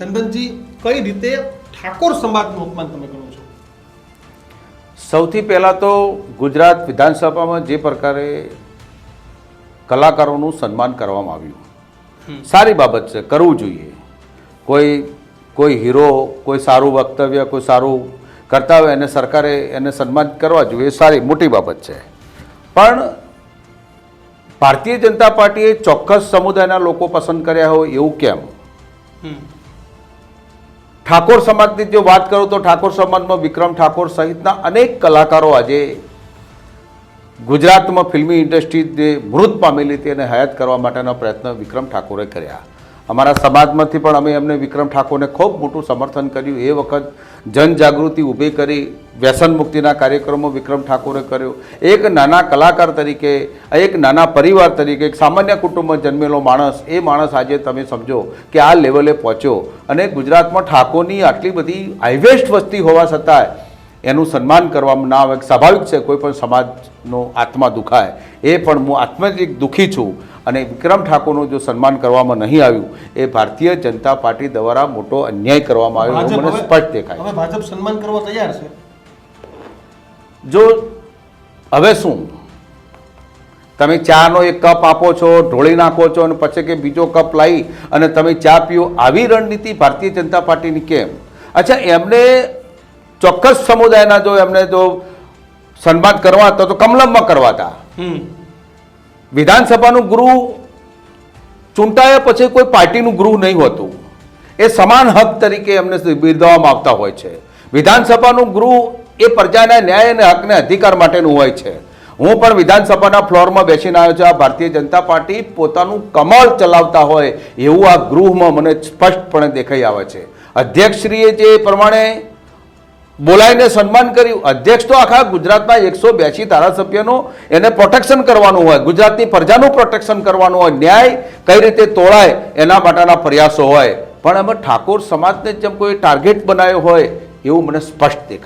ચંદનજી, કઈ રીતે ઠાકોર સમાજનું અપમાન તમે કરો છો? સૌથી પહેલાં તો ગુજરાત વિધાનસભામાં જે પ્રકારે કલાકારોનું સન્માન કરવામાં આવ્યું, સારી બાબત છે, કરવું જોઈએ. કોઈ હીરો, કોઈ સારું વક્તવ્ય, કોઈ સારું કરતા હોય એને સરકારે એને સન્માન કરવા જોઈએ, એ સારી મોટી બાબત છે. પણ ભારતીય જનતા પાર્ટીએ ચોક્કસ સમુદાયના લોકો પસંદ કર્યા હોય એવું કેમ? ઠાકોર સમાજની જો વાત કરું તો ઠાકોર સમાજમાં વિક્રમ ઠાકોર સહિતના અનેક કલાકારો આજે ગુજરાતમાં ફિલ્મી ઇન્ડસ્ટ્રી જે મૃત પામેલી હતી એને હયાત કરવા માટેના પ્રયત્ન વિક્રમ ઠાકોરે કર્યા. અમારા સમાજમાંથી પણ અમે એમને વિક્રમ ઠાકોરને ખૂબ મોટું સમર્થન કર્યું. એ વખત જનજાગૃતિ ઊભી કરી, વ્યસન મુક્તિના કાર્યક્રમો વિક્રમ ઠાકોરે કર્યો. એક નાના કલાકાર તરીકે, એક નાના પરિવાર તરીકે, એક સામાન્ય કુટુંબમાં જન્મેલો માણસ, એ માણસ આજે તમે સમજો કે આ લેવલે પહોંચ્યો અને ગુજરાતમાં ઠાકોરની આટલી બધી હાઈવેસ્ટ વસ્તી હોવા છતાંય એનું સન્માન કરવામાં ના આવે. સ્વાભાવિક છે, કોઈ પણ સમાજનો આત્મા દુખાય. એ પણ હું આત્માથી દુઃખી છું અને વિક્રમ ઠાકોરનું જો સન્માન કરવામાં નહીં આવ્યું એ ભારતીય જનતા પાર્ટી દ્વારા મોટો અન્યાય કરવામાં આવ્યો એવું મને સ્પષ્ટ દેખાય. હવે ભાજપ સન્માન કરવા તૈયાર છે. જો હવે શું, તમે ચાનો એક કપ આપો છો, ઢોળી નાખો છો અને પછી કે બીજો કપ લાવી અને તમે ચા પીઓ, આવી રણનીતિ ભારતીય જનતા પાર્ટીની કેમ? અચ્છા, એમને ચોક્કસ સમુદાયના જો એમને જો સન્માન કરવા હતા તો કમલમમાં કરવા હતા. વિધાનસભાનું ગૃહ ચૂંટાયા પછી કોઈ પાર્ટીનું ગૃહ નહીં હોતું. એ સમાન હક તરીકે એમને બિરદાવવામાં આવતા હોય છે. વિધાનસભાનું ગૃહ એ પ્રજાના ન્યાય અને હકને અધિકાર માટેનું હોય છે. હું પણ વિધાનસભાના ફ્લોરમાં બેસીને આવ્યો છું. આ ભારતીય જનતા પાર્ટી પોતાનું કમળ ચલાવતા હોય એવું આ ગૃહમાં મને સ્પષ્ટપણે દેખાઈ આવે છે. અધ્યક્ષશ્રીએ જે પ્રમાણે બોલાવીને સન્માન કર્યું, અધ્યક્ષ તો આખા ગુજરાતના 182 ધારાસભ્યનો એને પ્રોટેક્શન કરવાનું હોય, ગુજરાતની પ્રજાનું પ્રોટેક્શન કરવાનું હોય, ન્યાય કઈ રીતે તોળાય એના માટેના પ્રયાસો હોય. પણ એમાં ઠાકોર સમાજને જેમ કોઈ ટાર્ગેટ બનાવ્યો હોય એવું મને સ્પષ્ટ દેખાય.